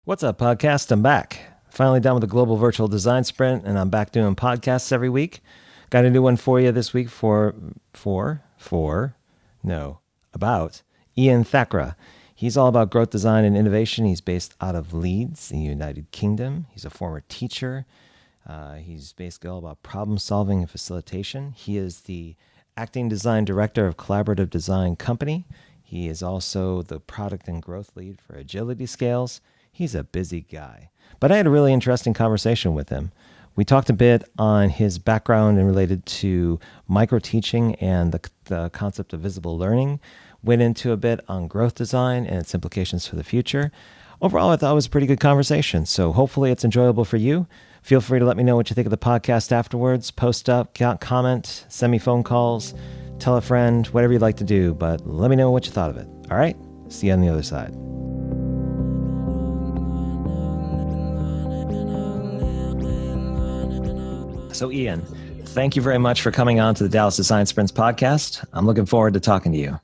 What's up, podcast? I'm back. Finally done with the Global Virtual Design Sprint, and I'm back doing podcasts every week. Got a new one for you this week about Iain Thackrah. He's all about growth design and innovation. He's based out of Leeds, in the United Kingdom. He's a former teacher. He's basically all about problem solving and facilitation. He is the acting design director of Collaborative Design Company. He is also the product and growth lead for Agility Scales. He's a busy guy. But I had a really interesting conversation with him. We talked a bit on his background and related to micro-teaching and the concept of visible learning. Went into a bit on growth design and its implications for the future. Overall, I thought it was a pretty good conversation, so hopefully it's enjoyable for you. Feel free to let me know what you think of the podcast afterwards. Post up, comment, send me phone calls, tell a friend, whatever you'd like to do, but let me know what you thought of it. All right? See you on the other side. So Iain, thank you very much for coming on to the Dallas Design Sprints podcast. I'm looking forward to talking to you.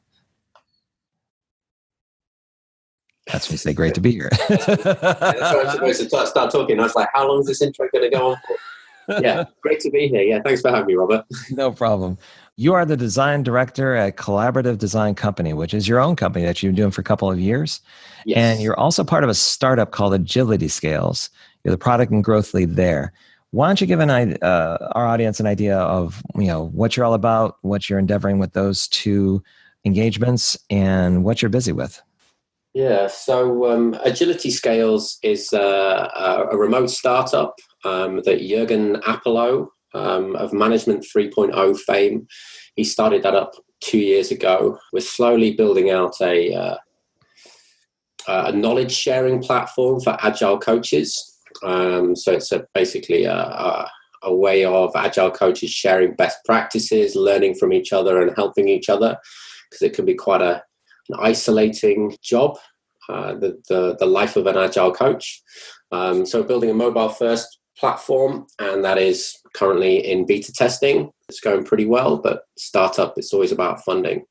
That's when you say great to be here. That's why I'm supposed to start talking. I was like, how long is this intro going to go on for? Yeah, great to be here. Yeah, thanks for having me, Robert. No problem. You are the design director at Collaborative Design Company, which is your own company that you've been doing for a couple of years. Yes. And you're also part of a startup called Agility Scales. You're the product and growth lead there. Why don't you give our audience an idea of what you're all about, what you're endeavoring with those two engagements, and what you're busy with? Yeah, so Agility Scales is a remote startup that Jürgen Appelo of Management 3.0 fame, he started that up 2 years ago. We're slowly building out a knowledge sharing platform for agile coaches. So it's basically a way of agile coaches sharing best practices, learning from each other and helping each other, because it can be quite an isolating job, the life of an agile coach. So building a mobile first platform, and that is currently in beta testing. It's going pretty well, but startup, it's always about funding.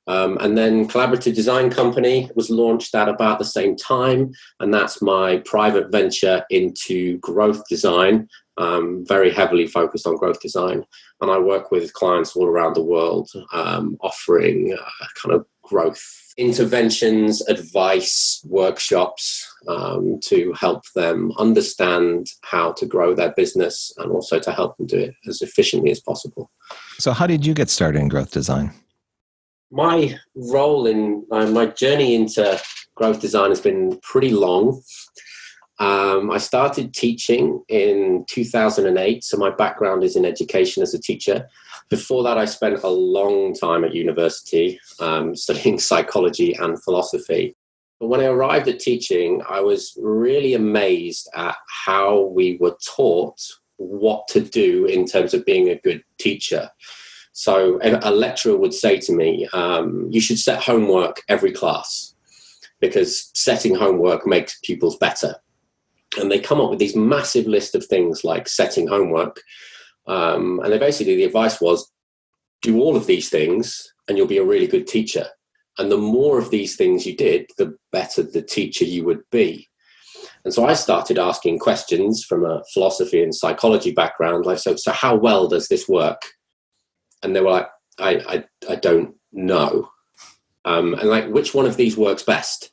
And then Collaborative Design Company was launched at about the same time, and that's my private venture into growth design, very heavily focused on growth design. And I work with clients all around the world, offering kind of growth interventions, advice, workshops to help them understand how to grow their business and also to help them do it as efficiently as possible. So how did you get started in growth design? My role in my journey into growth design has been pretty long. I started teaching in 2008, so my background is in education as a teacher. Before that, I spent a long time at university studying psychology and philosophy. But when I arrived at teaching, I was really amazed at how we were taught what to do in terms of being a good teacher. So a lecturer would say to me, you should set homework every class because setting homework makes pupils better. And they come up with these massive list of things like setting homework. And they basically, the advice was, do all of these things and you'll be a really good teacher. And the more of these things you did, the better the teacher you would be. And so I started asking questions from a philosophy and psychology background, like, so how well does this work? And they were like, I don't know. And like, which one of these works best?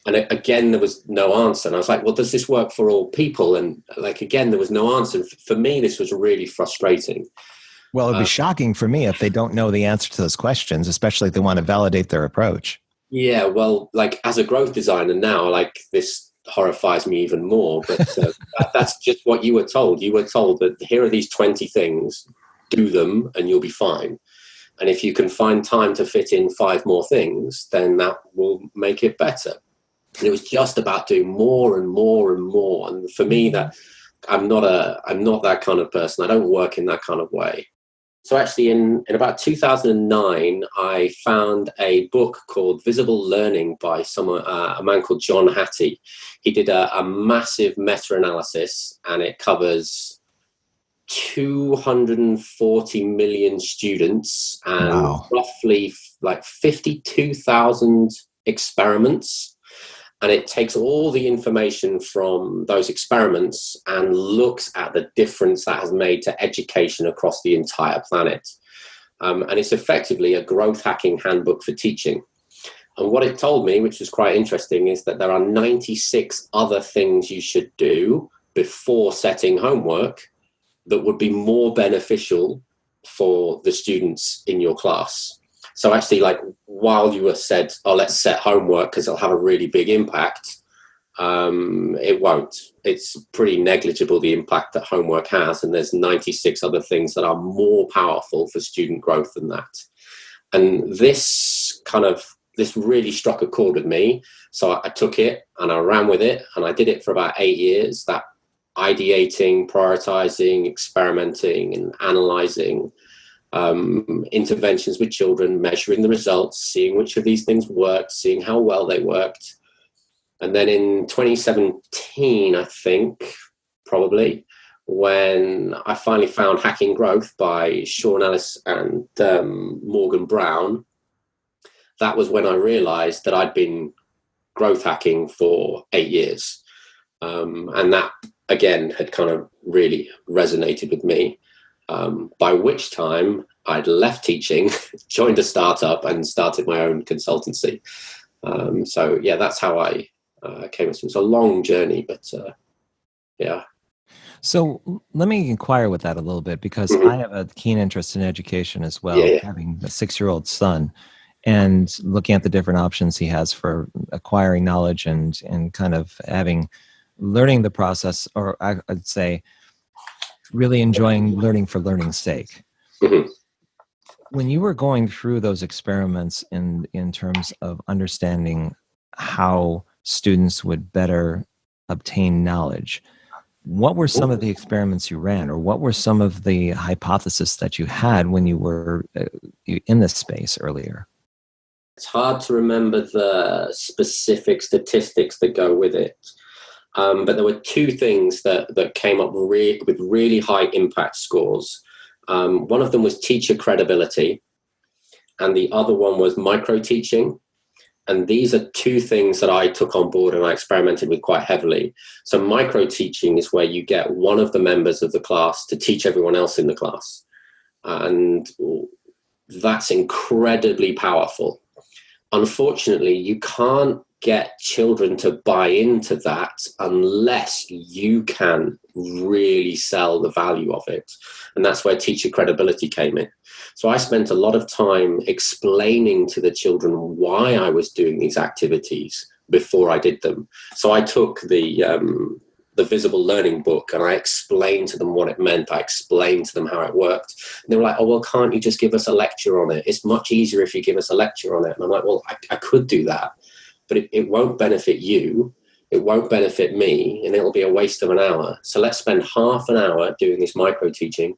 And again, there was no answer. And I was like, well, does this work for all people? And like, again, there was no answer. For me, this was really frustrating. Well, it'd be shocking for me if they don't know the answer to those questions, especially if they want to validate their approach. Yeah, well, like as a growth designer now, like this horrifies me even more. But that's just what you were told. You were told that here are these 20 things, do them and you'll be fine. And if you can find time to fit in 5 more things, then that will make it better. And it was just about doing more and more and more. And for me, that I'm not that kind of person. I don't work in that kind of way. So actually in about 2009, I found a book called Visible Learning by a man called John Hattie. He did a massive meta-analysis, and it covers 240 million students and roughly like 52,000 experiments. and it takes all the information from those experiments and looks at the difference that has made to education across the entire planet. And it's effectively a growth hacking handbook for teaching. And what it told me, which was quite interesting, is that there are 96 other things you should do before setting homework that would be more beneficial for the students in your class. So actually, like, while you were said, oh, let's set homework because it'll have a really big impact, it won't. It's pretty negligible, the impact that homework has. And there's 96 other things that are more powerful for student growth than that. And this really struck a chord with me. So I took it and I ran with it, and I did it for about 8 years, that ideating, prioritizing, experimenting and analyzing interventions with children, measuring the results, seeing which of these things worked, seeing how well they worked. And then in 2017, I think, probably, when I finally found Hacking Growth by Sean Ellis and Morgan Brown, that was when I realized that I'd been growth hacking for 8 years. And that, again, had kind of really resonated with me. By which time I'd left teaching, joined a startup and started my own consultancy. So yeah, that's how I came. It's a long journey, but yeah. So let me inquire with that a little bit, because I have a keen interest in education as well, having a 6-year-old son and looking at the different options he has for acquiring knowledge and kind of learning the process, or I'd say really enjoying learning for learning's sake. When you were going through those experiments in terms of understanding how students would better obtain knowledge, what were some of the experiments you ran, or what were some of the hypotheses that you had when you were in this space earlier? It's hard to remember the specific statistics that go with it. But there were two things that came up with really high impact scores. One of them was teacher credibility, and the other one was micro-teaching. And these are two things that I took on board and I experimented with quite heavily. So micro-teaching is where you get one of the members of the class to teach everyone else in the class. And that's incredibly powerful. Unfortunately, you can't get children to buy into that unless you can really sell the value of it. And that's where teacher credibility came in. So I spent a lot of time explaining to the children why I was doing these activities before I did them. So I took the visible learning book and I explained to them what it meant. I explained to them how it worked. And they were like, oh, well, can't you just give us a lecture on it? It's much easier if you give us a lecture on it. And I'm like, well, I could do that, but it won't benefit you. It won't benefit me, and it'll be a waste of an hour. So let's spend half an hour doing this micro teaching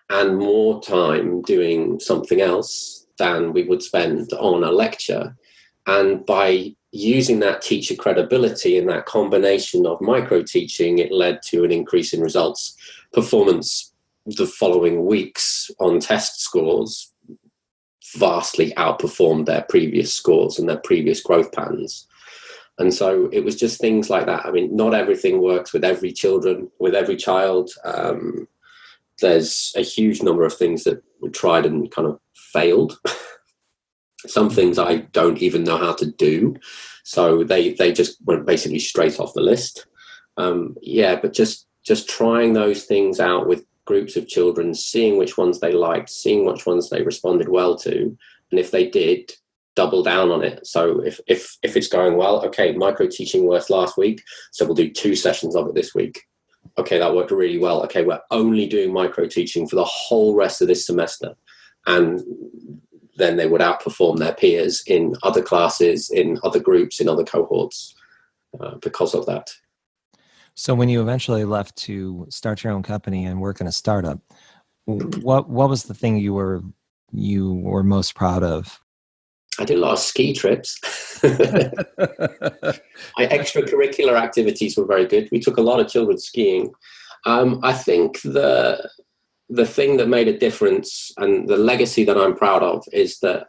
and more time doing something else than we would spend on a lecture. And by using that teacher credibility and that combination of micro teaching, it led to an increase in results. Performance the following weeks on test scores vastly outperformed their previous scores and their previous growth patterns. And so it was just things like that. I mean, not everything works with every child. There's a huge number of things that were tried and kind of failed. Some things I don't even know how to do. So they just went basically straight off the list. But just trying those things out with groups of children, seeing which ones they liked, seeing which ones they responded well to. And if they did, double down on it. So if it's going well, okay, micro teaching worked last week, so we'll do 2 sessions of it this week. Okay, that worked really well. Okay, we're only doing micro teaching for the whole rest of this semester. And then they would outperform their peers in other classes, in other groups, in other cohorts because of that. So when you eventually left to start your own company and work in a startup, what was the thing you were most proud of? I did a lot of ski trips. My extracurricular activities were very good. We took a lot of children skiing. I think the thing that made a difference and the legacy that I'm proud of is that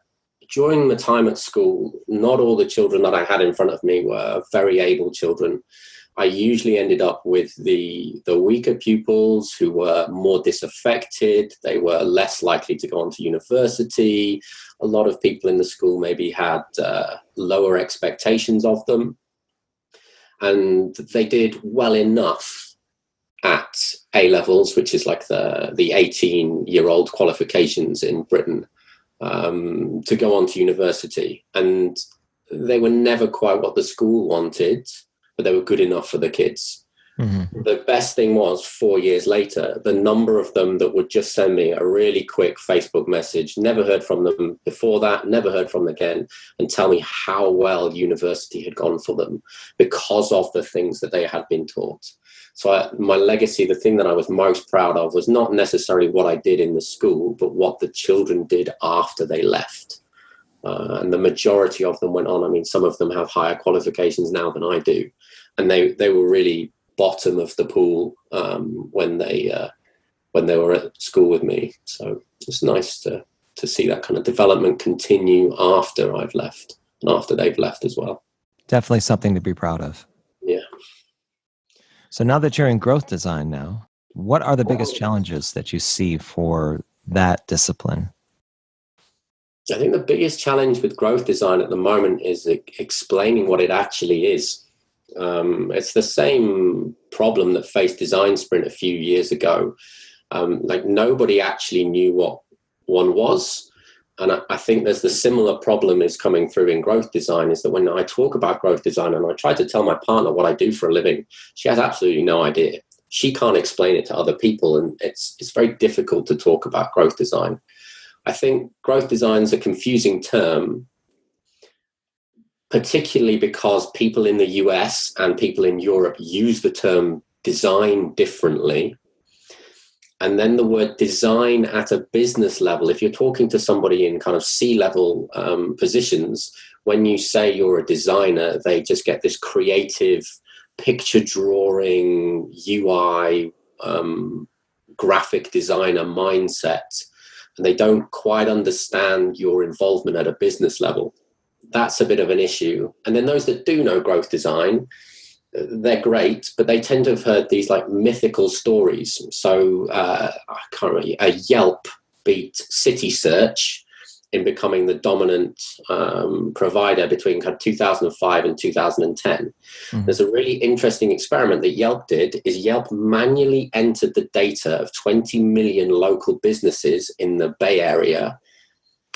during the time at school, not all the children that I had in front of me were very able children. I usually ended up with the weaker pupils who were more disaffected. They were less likely to go on to university. A lot of people in the school maybe had lower expectations of them. And they did well enough at A levels, which is like the 18-year-old qualifications in Britain, to go on to university. And they were never quite what the school wanted, but they were good enough for the kids. Mm-hmm. The best thing was 4 years later, the number of them that would just send me a really quick Facebook message, never heard from them before that, never heard from them again, and tell me how well university had gone for them because of the things that they had been taught. So my legacy, the thing that I was most proud of, was not necessarily what I did in the school, but what the children did after they left. And the majority of them went on. I mean, some of them have higher qualifications now than I do. And they were really bottom of the pool when they were at school with me. So it's nice to see that kind of development continue after I've left and after they've left as well. Definitely something to be proud of. Yeah. So now that you're in growth design now, what are the biggest challenges that you see for that discipline? I think the biggest challenge with growth design at the moment is explaining what it actually is. It's the same problem that faced Design Sprint a few years ago. Like nobody actually knew what one was. And I think there's the similar problem is coming through in growth design, is that when I talk about growth design and I try to tell my partner what I do for a living, she has absolutely no idea. She can't explain it to other people. And it's very difficult to talk about growth design. I think growth design is a confusing term, particularly because people in the US and people in Europe use the term design differently. And then the word design at a business level, if you're talking to somebody in kind of C-level positions, when you say you're a designer, they just get this creative picture drawing, UI, graphic designer mindset. And they don't quite understand your involvement at a business level. That's a bit of an issue. And then those that do know growth design, they're great, but they tend to have heard these like mythical stories. So I can't remember, a Yelp beat City Search in becoming the dominant provider between kind of 2005 and 2010. Mm-hmm. There's a really interesting experiment that Yelp did, is Yelp manually entered the data of 20 million local businesses in the Bay Area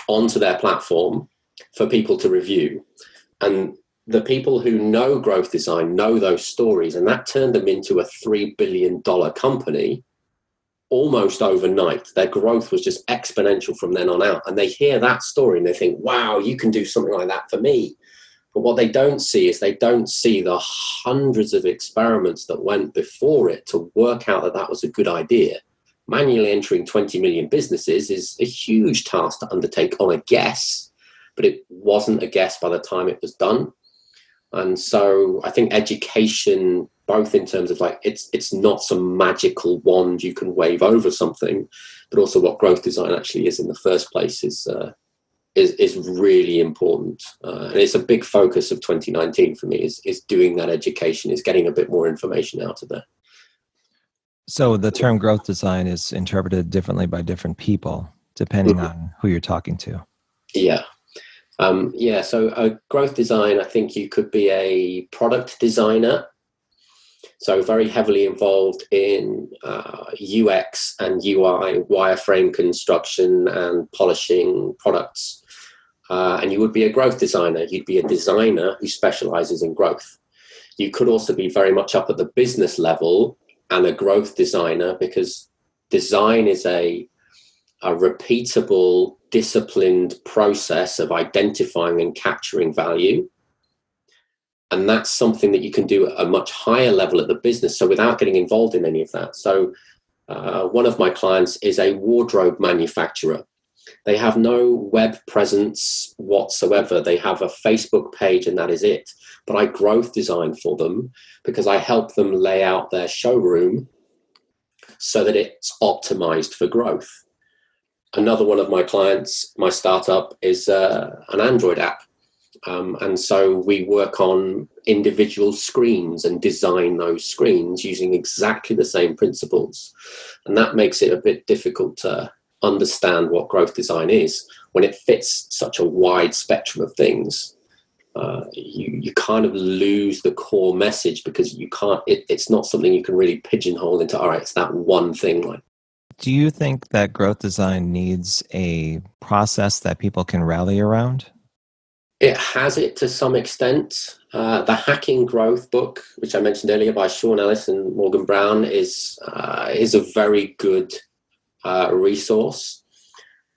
onto their platform for people to review. And the people who know growth design know those stories, and that turned them into a $3 billion company almost overnight. Their growth was just exponential from then on out. And they hear that story and they think, wow, you can do something like that for me. But what they don't see is they don't see the hundreds of experiments that went before it to work out that that was a good idea. Manually entering 20 million businesses is a huge task to undertake on a guess, but it wasn't a guess by the time it was done. And so I think education, both in terms of like it's not some magical wand you can wave over something, but also what growth design actually is in the first place is really important. And it's a big focus of 2019 for me is doing that education, is getting a bit more information out of there. So the term growth design is interpreted differently by different people, depending on who you're talking to. Yeah. So growth design, I think you could be a product designer. So very heavily involved in UX and UI, wireframe construction and polishing products. And you would be a growth designer. You'd be a designer who specializes in growth. You could also be very much up at the business level and a growth designer, because design is a repeatable, disciplined process of identifying and capturing value. And that's something that you can do at a much higher level at the business, so without getting involved in any of that. So one of my clients is a wardrobe manufacturer. They have no web presence whatsoever. They have a Facebook page and that is it. But I growth design for them because I help them lay out their showroom so that it's optimized for growth. Another one of my clients, my startup, is an Android app. And so we work on individual screens and design those screens using exactly the same principles. And that makes it a bit difficult to understand what growth design is when it fits such a wide spectrum of things. You kind of lose the core message because you can't, it's not something you can really pigeonhole into, all right, it's that one thing. Like, Do you think that growth design needs a process that people can rally around? it has it to some extent. The Hacking Growth book, which I mentioned earlier by Sean Ellis and Morgan Brown, is a very good resource.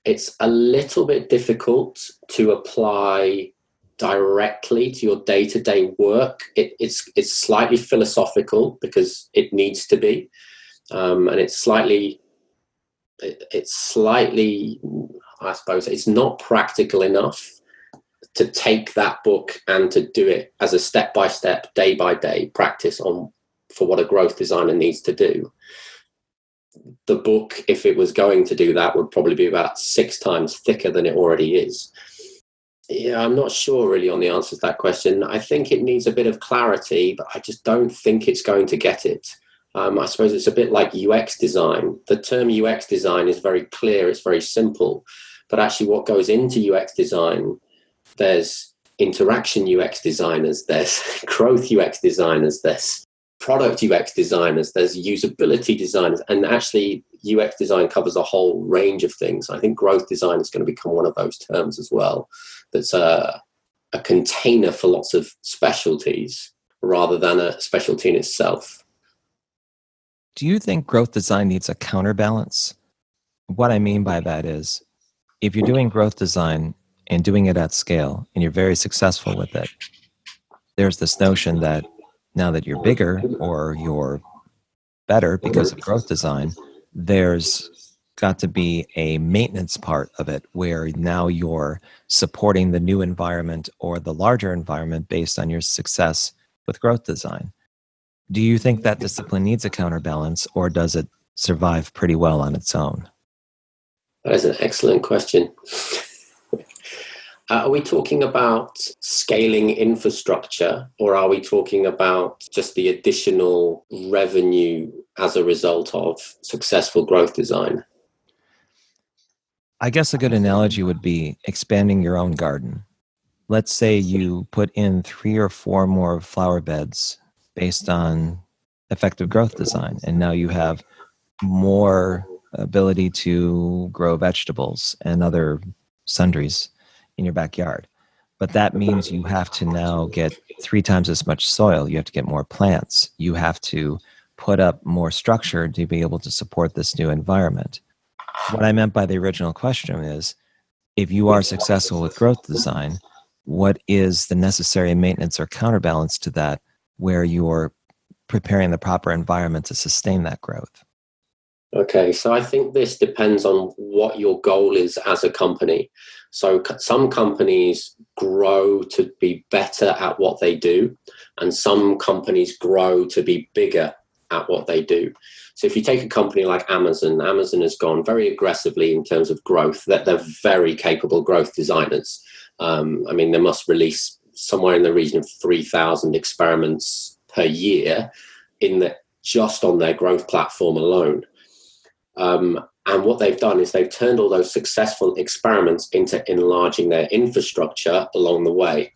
It's a little bit difficult to apply directly to your day-to-day work. It's slightly philosophical because it needs to be, and it's slightly, I suppose, it's not practical enough to take that book and to do it as a step-by-step, day-by-day practice for what a growth designer needs to do. The book, if it was going to do that, would probably be about 6 times thicker than it already is. Yeah, I'm not sure really on the answer to that question. I think it needs a bit of clarity, but I just don't think it's going to get it. I suppose it's a bit like UX design. The term UX design is very clear, it's very simple, but actually what goes into UX design, there's interaction UX designers, there's growth UX designers, there's product UX designers, there's usability designers, and actually UX design covers a whole range of things. I think growth design is going to become one of those terms as well. That's a container for lots of specialties rather than a specialty in itself. Do you think growth design needs a counterbalance? What I mean by that is, if you're doing growth design and doing it at scale and you're very successful with it, there's this notion that now that you're bigger or you're better because of growth design, there's got to be a maintenance part of it where now you're supporting the new environment or the larger environment based on your success with growth design. Do you think that discipline needs a counterbalance, or does it survive pretty well on its own? That is an excellent question. Are we talking about scaling infrastructure, or are we talking about just the additional revenue as a result of successful growth design? I guess a good analogy would be expanding your own garden. Let's say you put in 3 or 4 more flower beds based on effective growth design, and now you have more ability to grow vegetables and other sundries in your backyard. But that means you have to now get 3 times as much soil. You have to get more plants. You have to put up more structure to be able to support this new environment. What I meant by the original question is, if you are successful with growth design, what is the necessary maintenance or counterbalance to that where you're preparing the proper environment to sustain that growth? Okay, so I think this depends on what your goal is as a company. So some companies grow to be better at what they do, and some companies grow to be bigger at what they do. So if you take a company like Amazon, Amazon has gone very aggressively in terms of growth. They're very capable growth designers. I mean, they must release somewhere in the region of 3,000 experiments per year just on their growth platform alone. And what they've done is they've turned all those successful experiments into enlarging their infrastructure along the way.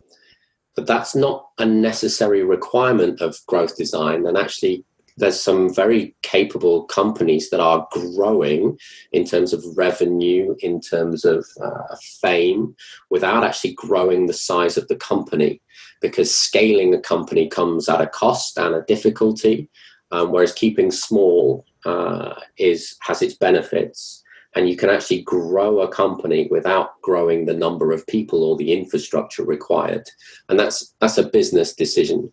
But that's not a necessary requirement of growth design. And actually, there's some very capable companies that are growing in terms of revenue, in terms of fame, without actually growing the size of the company, because scaling a company comes at a cost and a difficulty, whereas keeping small has its benefits. And you can actually grow a company without growing the number of people or the infrastructure required. And that's a business decision.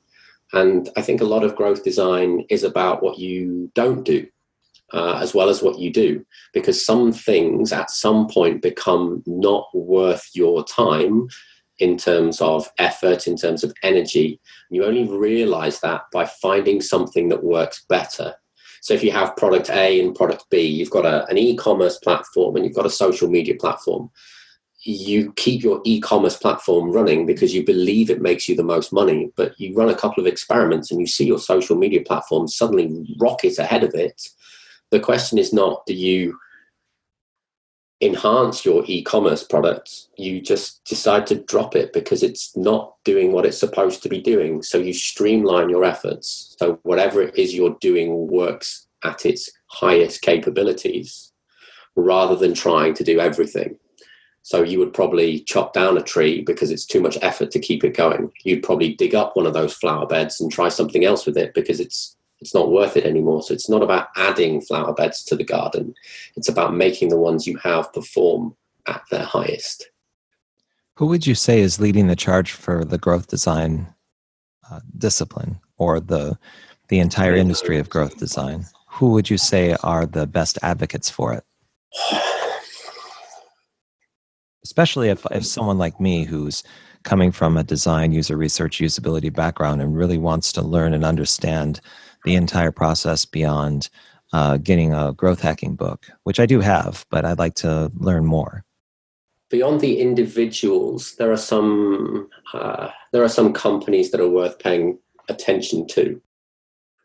And I think a lot of growth design is about what you don't do, as well as what you do, because some things at some point become not worth your time in terms of effort, in terms of energy. You only realize that by finding something that works better. So if you have product A and product B, you've got an e-commerce platform and you've got a social media platform. You keep your e-commerce platform running because you believe it makes you the most money, but you run a couple of experiments and you see your social media platform suddenly rocket ahead of it. The question is not, do you enhance your e-commerce products? You just decide to drop it because it's not doing what it's supposed to be doing. So you streamline your efforts. So whatever it is you're doing works at its highest capabilities rather than trying to do everything. So you would probably chop down a tree because it's too much effort to keep it going. You'd probably dig up one of those flower beds and try something else with it because it's not worth it anymore. So it's not about adding flower beds to the garden. It's about making the ones you have perform at their highest. Who would you say is leading the charge for the growth design discipline, or the entire industry of growth design? Who would you say are the best advocates for it? Especially if someone like me, who's coming from a design, user research, usability background and really wants to learn and understand the entire process beyond getting a growth hacking book, which I do have, but I'd like to learn more. Beyond the individuals, there are some companies that are worth paying attention to.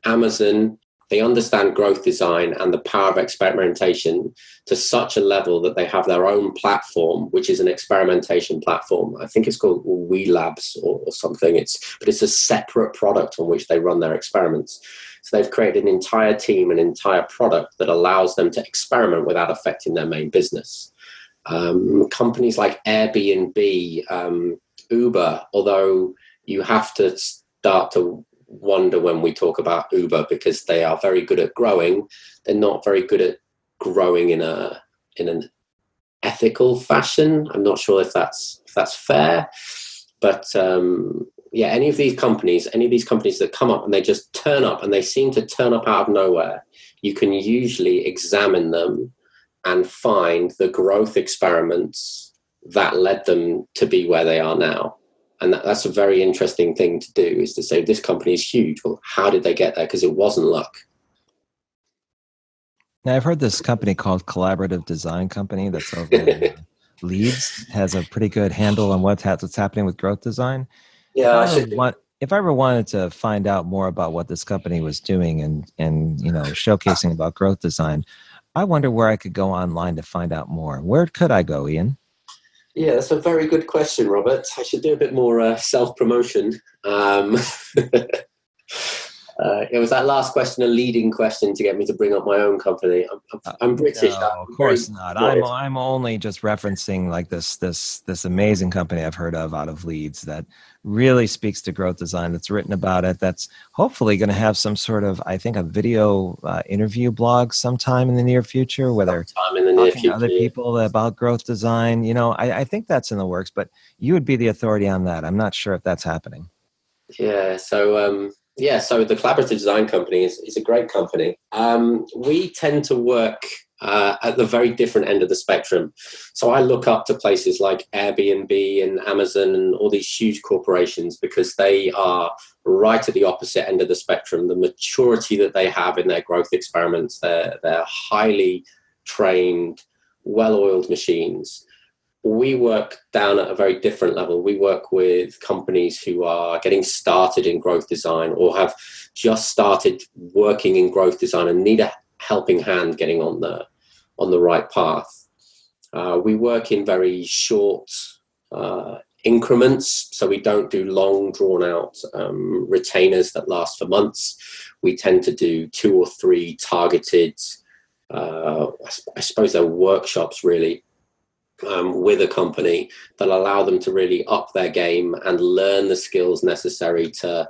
Amazon, they understand growth design and the power of experimentation to such a level that they have their own platform, which is an experimentation platform. I think it's called We Labs or something. But it's a separate product on which they run their experiments. So they've created an entire team, an entire product that allows them to experiment without affecting their main business. Companies like Airbnb, Uber, although you have to start to wonder when we talk about Uber because they are very good at growing. They're not very good at growing in an ethical fashion. I'm not sure if that's fair, but any of these companies that come up and they just turn up and they seem to turn up out of nowhere, you can usually examine them and find the growth experiments that led them to be where they are now. And that's a very interesting thing to do, is to say, this company is huge. Well, how did they get there? Because it wasn't luck. Now, I've heard this company called Collaborative Design Company that's over in Leeds has a pretty good handle on what's happening with growth design. Yeah, if I ever wanted to find out more about what this company was doing and showcasing about growth design, I wonder where I could go online to find out more. Where could I go, Iain? Yeah, that's a very good question, Robert. I should do a bit more self-promotion. It was that last question a leading question to get me to bring up my own company. I'm British. No, of course not. I'm only just referencing like this amazing company I've heard of out of Leeds that really speaks to growth design. That's written about it. That's hopefully going to have some sort of, I think, a video interview blog sometime in the near future, where they're talking to other people about growth design. I think that's in the works, but you would be the authority on that. I'm not sure if that's happening. Yeah. So the Collaborative Design Company is a great company. We tend to work at the very different end of the spectrum. So I look up to places like Airbnb and Amazon and all these huge corporations because they are right at the opposite end of the spectrum. The maturity that they have in their growth experiments, they're highly trained, well-oiled machines. We work down at a very different level. We work with companies who are getting started in growth design or have just started working in growth design and need a helping hand getting on the right path. We work in very short increments, so we don't do long, drawn-out retainers that last for months. We tend to do 2 or 3 targeted, I suppose they're workshops, really, with a company that allow them to really up their game and learn the skills necessary to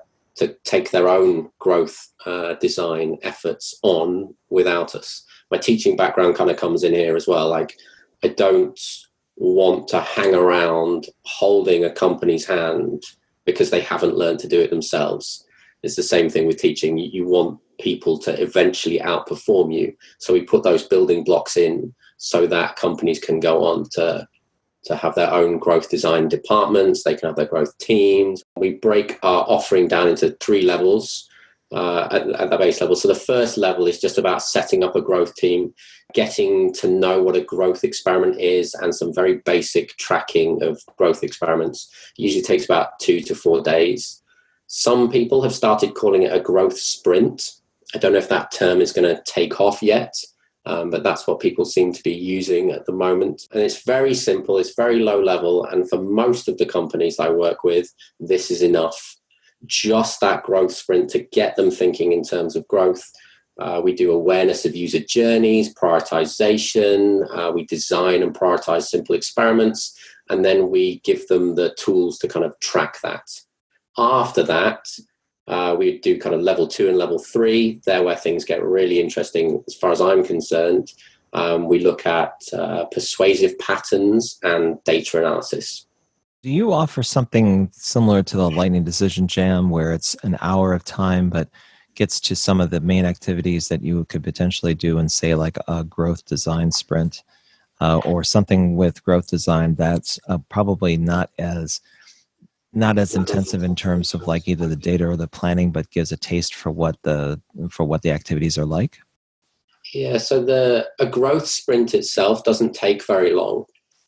take their own growth design efforts on without us. My teaching background kind of comes in here as well. Like, I don't want to hang around holding a company's hand because they haven't learned to do it themselves. It's the same thing with teaching. You want people to eventually outperform you. So we put those building blocks in so that companies can go on to have their own growth design departments. They can have their growth teams. We break our offering down into 3 levels. at the base level. So the first level is just about setting up a growth team, getting to know what a growth experiment is, and some very basic tracking of growth experiments. It usually takes about 2 to 4 days. Some people have started calling it a growth sprint. I don't know if that term is going to take off yet, but that's what people seem to be using at the moment. And it's very simple, it's very low level, and for most of the companies I work with, this is enough. Just that growth sprint to get them thinking in terms of growth. We do awareness of user journeys, prioritization. We design and prioritize simple experiments, and then we give them the tools to kind of track that. After that, we do kind of level 2 and level 3. There where things get really interesting as far as I'm concerned. We look at persuasive patterns and data analysis. Do you offer something similar to the Lightning Decision Jam where it's an hour of time but gets to some of the main activities that you could potentially do in, say, like a growth design sprint or something with growth design that's probably not as intensive in terms of like either the data or the planning, but gives a taste for what the activities are like? Yeah, so a growth sprint itself doesn't take very long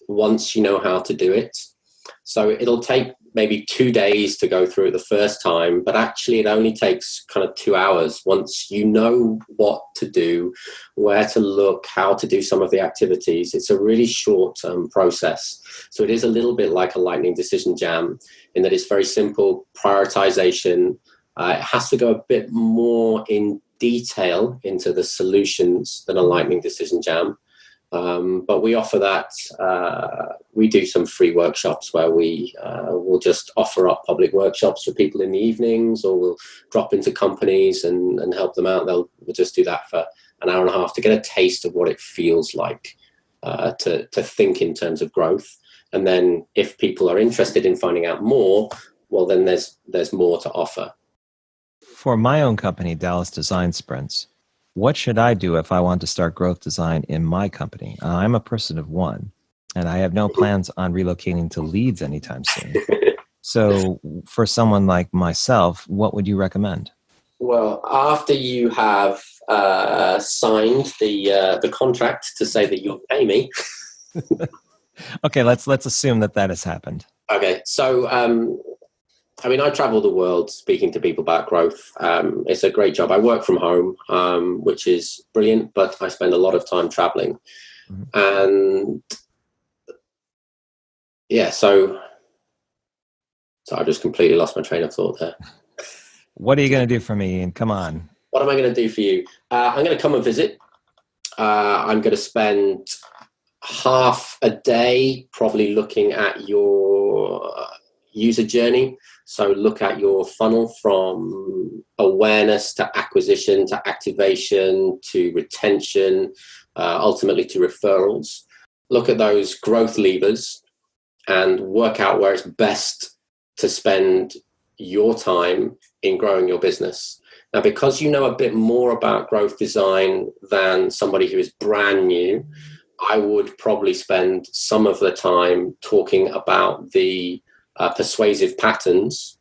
once you know how to do it. So it'll take maybe 2 days to go through it the first time, but actually it only takes kind of 2 hours once you know what to do, where to look, how to do some of the activities. It's a really short process. So it is a little bit like a Lightning Decision Jam in that it's very simple prioritization. It has to go a bit more in detail into the solutions than a Lightning Decision Jam. But we offer that. We do some free workshops where we will just offer up public workshops for people in the evenings, or we'll drop into companies and help them out. We'll just do that for an hour and a half to get a taste of what it feels like to think in terms of growth. And then if people are interested in finding out more, well, then there's more to offer. For my own company, Dallas Design Sprints, what should I do if I want to start growth design in my company? I'm a person of one, and I have no plans on relocating to Leeds anytime soon. So for someone like myself, what would you recommend? Well, after you have signed the contract to say that you'll pay me. Okay, let's assume that has happened. Okay, so I travel the world speaking to people about growth. It's a great job. I work from home, which is brilliant, but I spend a lot of time traveling. Mm-hmm. And yeah, so I've just completely lost my train of thought there. What are you going to do for me, Ian? Come on. What am I going to do for you? I'm going to come and visit. I'm going to spend half a day probably looking at your user journey. So look at your funnel from awareness to acquisition to activation to retention, ultimately to referrals. Look at those growth levers and work out where it's best to spend your time in growing your business. Now, because you know a bit more about growth design than somebody who is brand new, I would probably spend some of the time talking about the persuasive patterns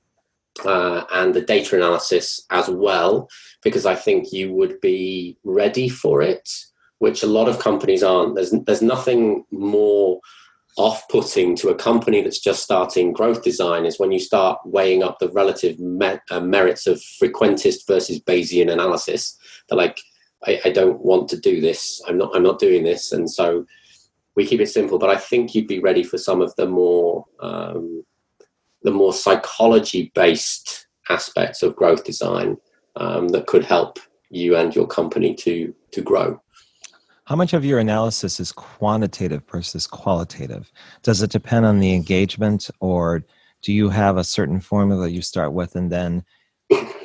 and the data analysis as well, because I think you would be ready for it, which a lot of companies aren't. There's nothing more off-putting to a company that's just starting growth design is when you start weighing up the relative merits of frequentist versus Bayesian analysis. They're like, I don't want to do this. I'm not doing this. And so we keep it simple, but I think you'd be ready for some of the more psychology-based aspects of growth design that could help you and your company to grow. How much of your analysis is quantitative versus qualitative? Does it depend on the engagement, or do you have a certain formula you start with and then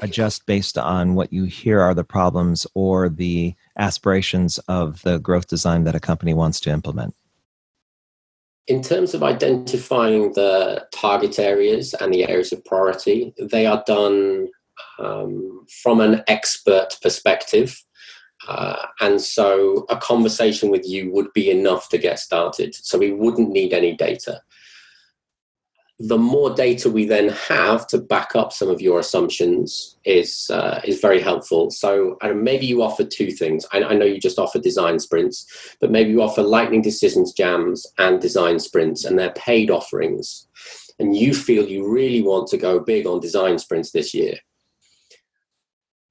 adjust based on what you hear are the problems or the aspirations of the growth design that a company wants to implement? In terms of identifying the target areas and the areas of priority, they are done from an expert perspective. And so a conversation with you would be enough to get started. So we wouldn't need any data. the more data we then have to back up some of your assumptions is very helpful. So maybe you offer two things. I know you just offer design sprints, but maybe you offer lightning decisions jams and design sprints, and they're paid offerings. And you feel you really want to go big on design sprints this year.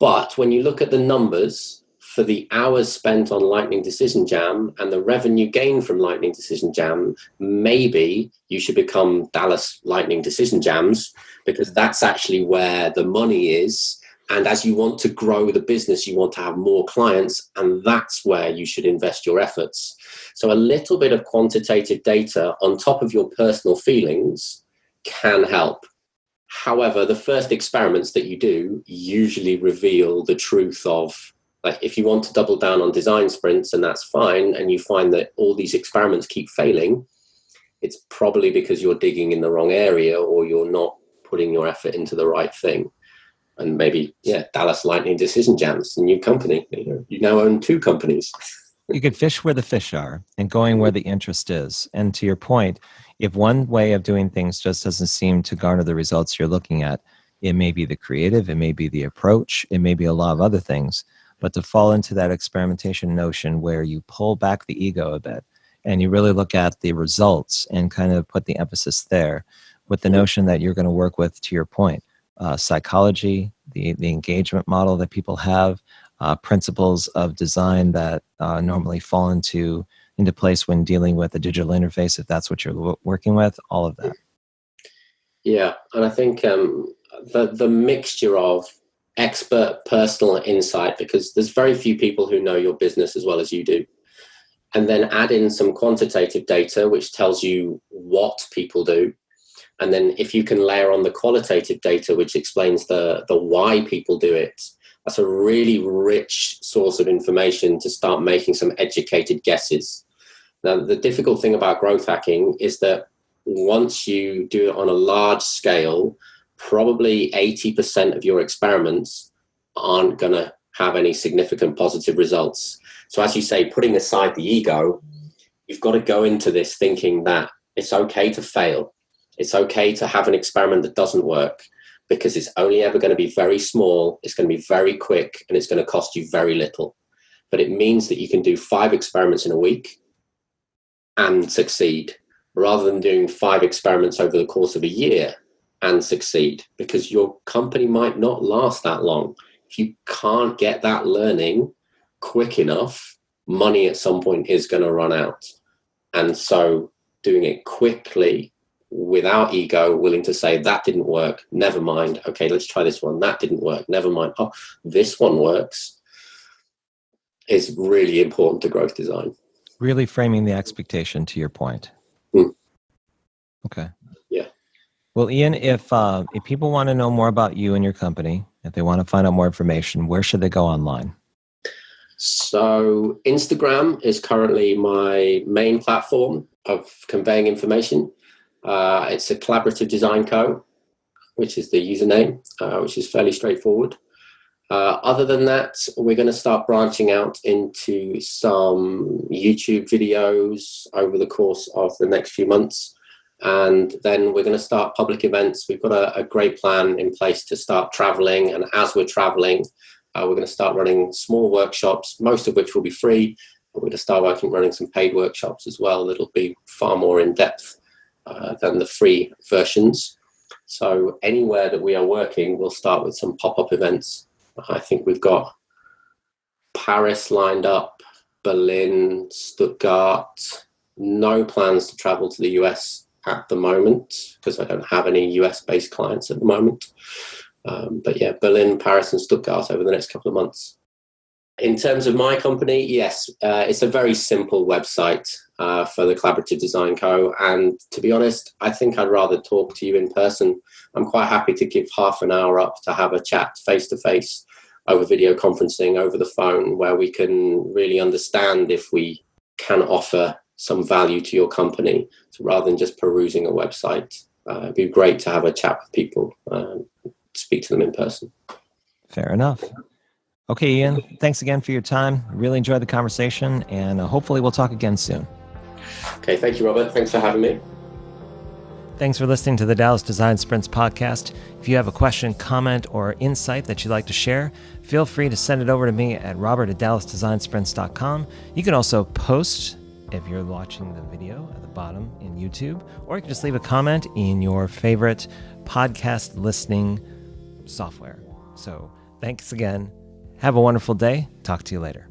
But when you look at the numbers for the hours spent on Lightning Decision Jam and the revenue gained from Lightning Decision Jam, maybe you should become Dallas Lightning Decision Jams, because that's actually where the money is. And as you want to grow the business, you want to have more clients, and that's where you should invest your efforts. So a little bit of quantitative data on top of your personal feelings can help. However, the first experiments that you do usually reveal the truth of, like, if you want to double down on design sprints, and that's fine, and you find that all these experiments keep failing, it's probably because you're digging in the wrong area, or you're not putting your effort into the right thing. And maybe, Dallas Lightning Decision Jams, a new company. You now own two companies. You could fish where the fish are and going where the interest is. And to your point, if one way of doing things just doesn't seem to garner the results you're looking at, it may be the creative, it may be the approach, it may be a lot of other things. But to fall into that experimentation notion where you pull back the ego a bit and you really look at the results and kind of put the emphasis there with the notion that you're going to work with, to your point, psychology, the engagement model that people have, principles of design that normally fall into place when dealing with a digital interface, if that's what you're working with, all of that. Yeah, and I think the mixture of expert personal insight, because there's very few people who know your business as well as you do, and then add in some quantitative data which tells you what people do, and then if you can layer on the qualitative data which explains the why people do it, that's a really rich source of information to start making some educated guesses. Now, the difficult thing about growth hacking is that once you do it on a large scale, probably 80% of your experiments aren't going to have any significant positive results. So as you say, putting aside the ego, you've got to go into this thinking that it's okay to fail. It's okay to have an experiment that doesn't work, because it's only ever going to be very small, it's going to be very quick, and it's going to cost you very little. But it means that you can do 5 experiments in a week and succeed, rather than doing 5 experiments over the course of a year and succeed, because your company might not last that long. If you can't get that learning quick enough, money at some point is going to run out. And so doing it quickly, without ego, willing to say, that didn't work, never mind. Okay, let's try this one. That didn't work, never mind. Oh, this one works, is really important to growth design. Really framing the expectation, to your point. Okay. Yeah. Well, Iain, if people want to know more about you and your company, if they want to find out more information, where should they go online? So Instagram is currently my main platform of conveying information. It's a Collaborative Design Co., which is the username, which is fairly straightforward. Other than that, we're going to start branching out into some YouTube videos over the course of the next few months. And then we're going to start public events. We've got a great plan in place to start traveling. And as we're traveling, we're going to start running small workshops, most of which will be free. We're going to start running some paid workshops as well. That'll be far more in depth than the free versions. So anywhere that we are working, we'll start with some pop-up events. I think we've got Paris lined up, Berlin, Stuttgart. No plans to travel to the US at the moment, because I don't have any US-based clients at the moment. But yeah, Berlin, Paris, and Stuttgart over the next couple of months. In terms of my company, yes, it's a very simple website for the Collaborative Design Co. And to be honest, I think I'd rather talk to you in person. I'm quite happy to give half an hour up to have a chat face-to-face over video conferencing, over the phone, where we can really understand if we can offer some value to your company. So rather than just perusing a website, it'd be great to have a chat with people, speak to them in person. Fair enough. Okay, Iain, thanks again for your time. Really enjoyed the conversation, and hopefully we'll talk again soon. Okay, thank you, Robert. Thanks for having me. Thanks for listening to the Dallas Design Sprints podcast. If you have a question, comment, or insight that you'd like to share, feel free to send it over to me at robert@dallasdesignsprints.com. You can also post if you're watching the video at the bottom in YouTube, or you can just leave a comment in your favorite podcast listening software. So thanks again. Have a wonderful day. Talk to you later.